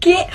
Get.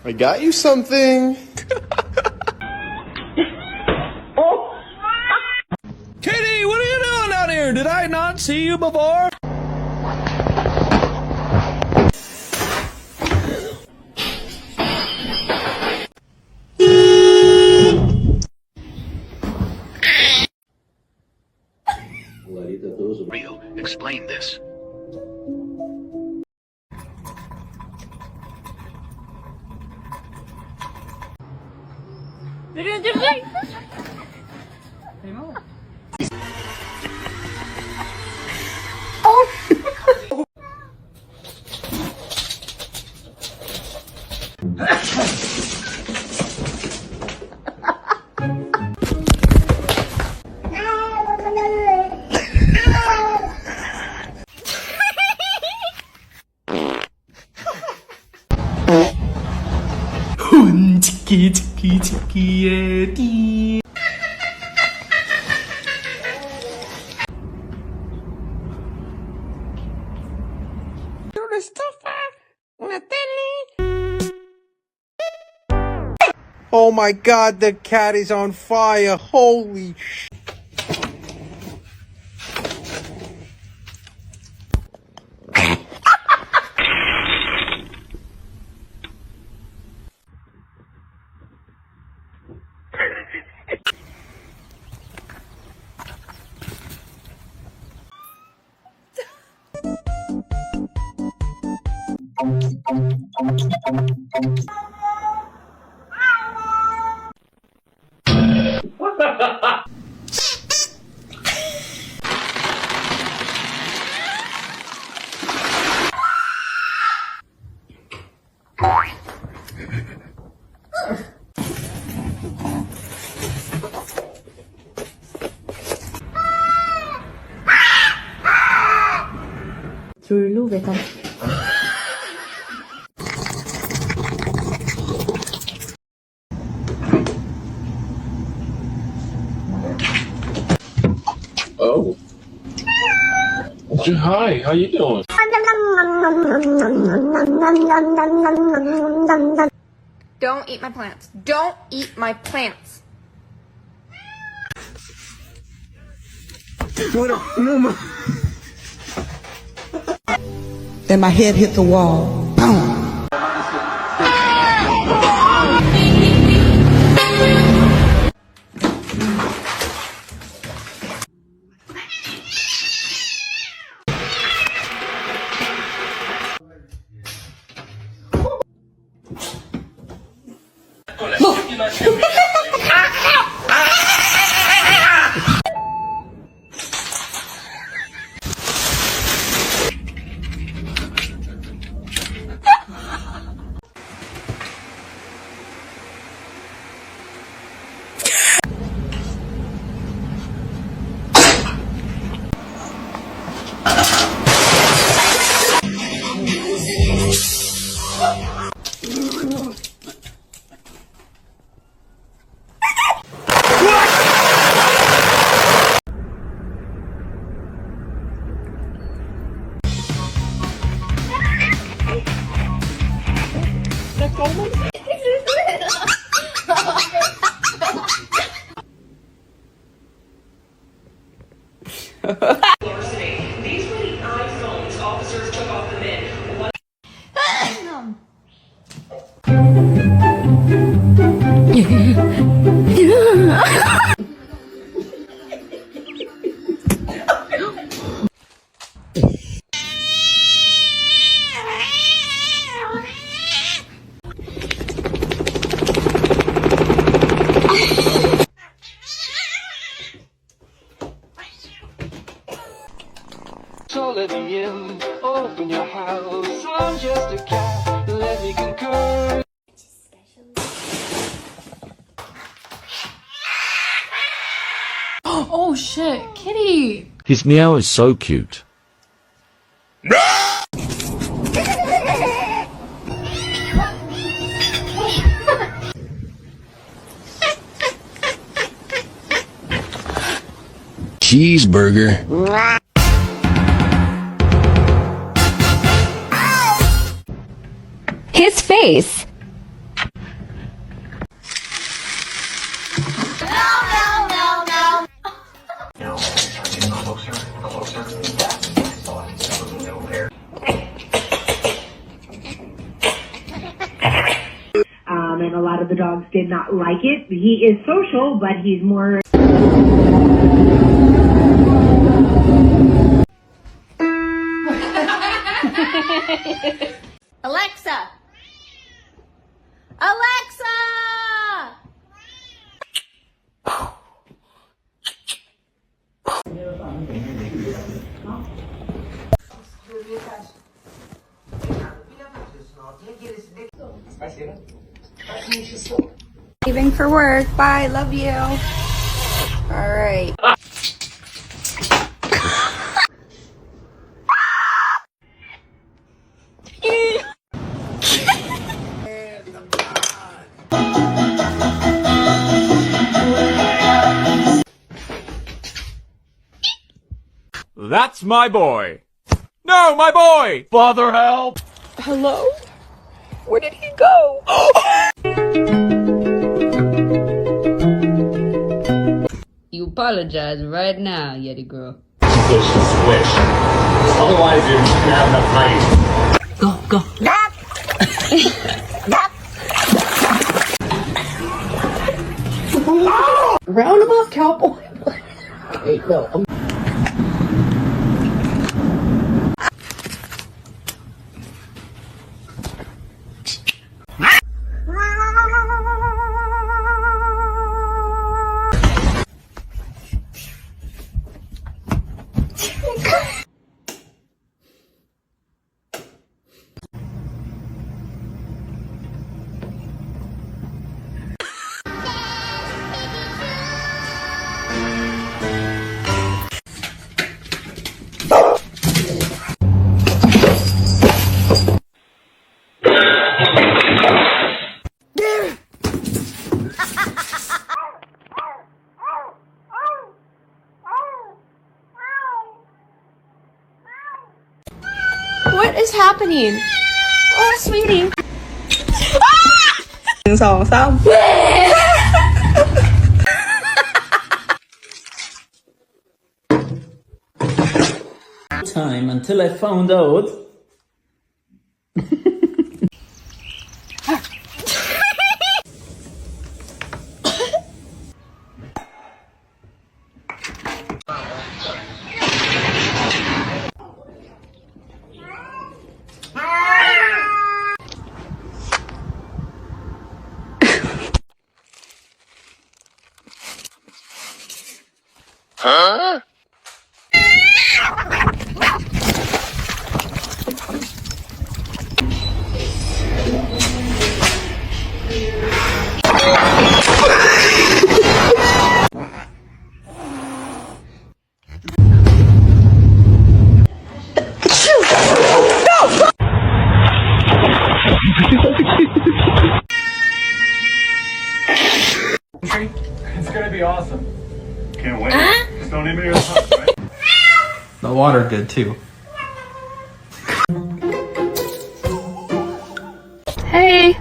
I got you something. Kitty, what are you doing out here? Did I not see you before? Rio, explain this. Oh my god, the cat is on fire. Holy sh... 둘로 외관. Oh. Hi, how you doing? Don't eat my plants. Don't eat my plants. Then my head hit the wall. Boom. These were the iPhones officers took off the men. So let me in, open your house, I'm just a cat, let me concur. Oh shit, kitty! His meow is so cute. cheeseburger. His face. And a lot of the dogs did not like it. He is social, but he's more... Alexa! Alexa! Leaving for work. Bye. Love you. All right. That's my boy. No, my boy! Father, help! Hello? Where did he go? You apologize right now, Yeti girl. Switch. Otherwise, you're not gonna have enough brains. Go. Roundabout cowboy. Hey, no. What is happening? Oh, sweetie. Time until I found out. It's gonna be awesome. Can't wait. Just don't leave me near the house, right? The water good too. Hey.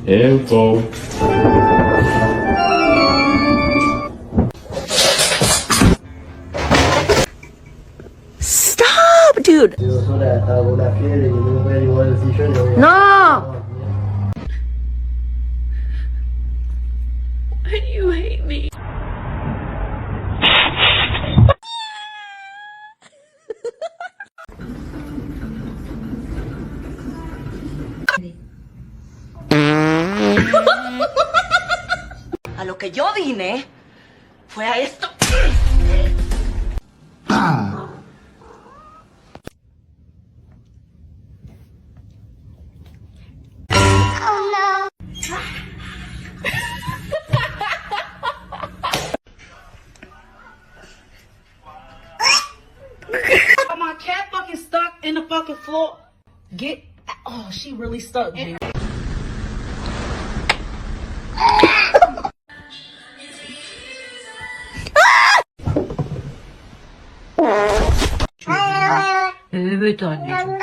Info. Stop, dude. No. Why do you hate me? A lo que yo vine fue a esto. My cat fucking stuck in the fucking floor. Oh, she really stuck, G. Evet anneciğim.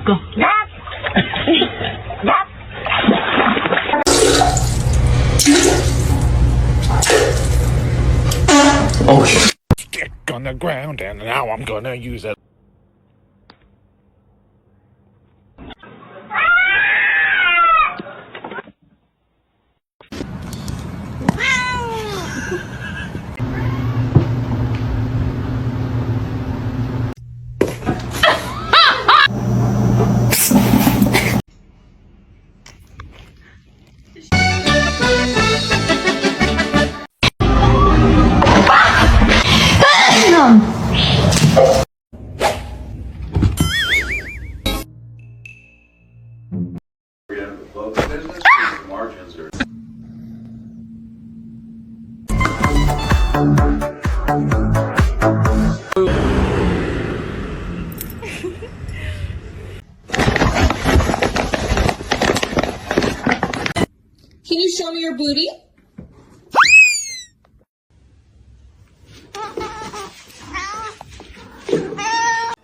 Go. Oh shit. Stick on the ground, and now I'm gonna use it. Can you show me your booty?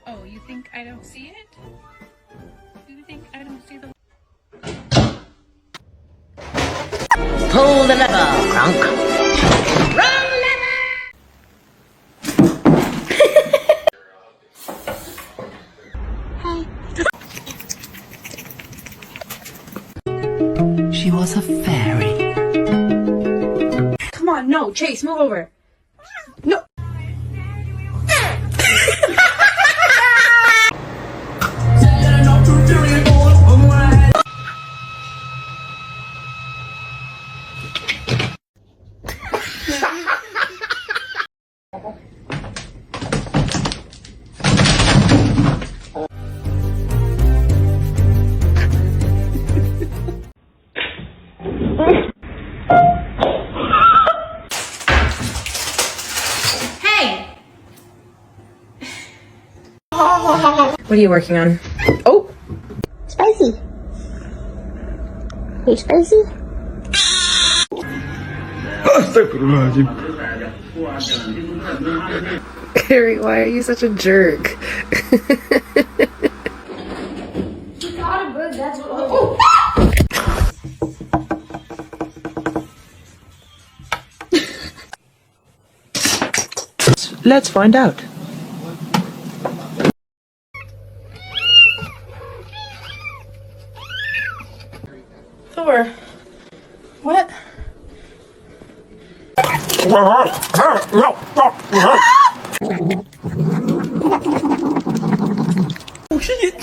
Oh, you think I don't see it? You think I don't see the... Pull the lever, Kronk. She was a fairy. Come on, no, Chase, move over. No. What are you working on? Oh! Spicy. Hey, spicy. Harry, why are you such a jerk? Let's find out. Thor, what? Oh shit!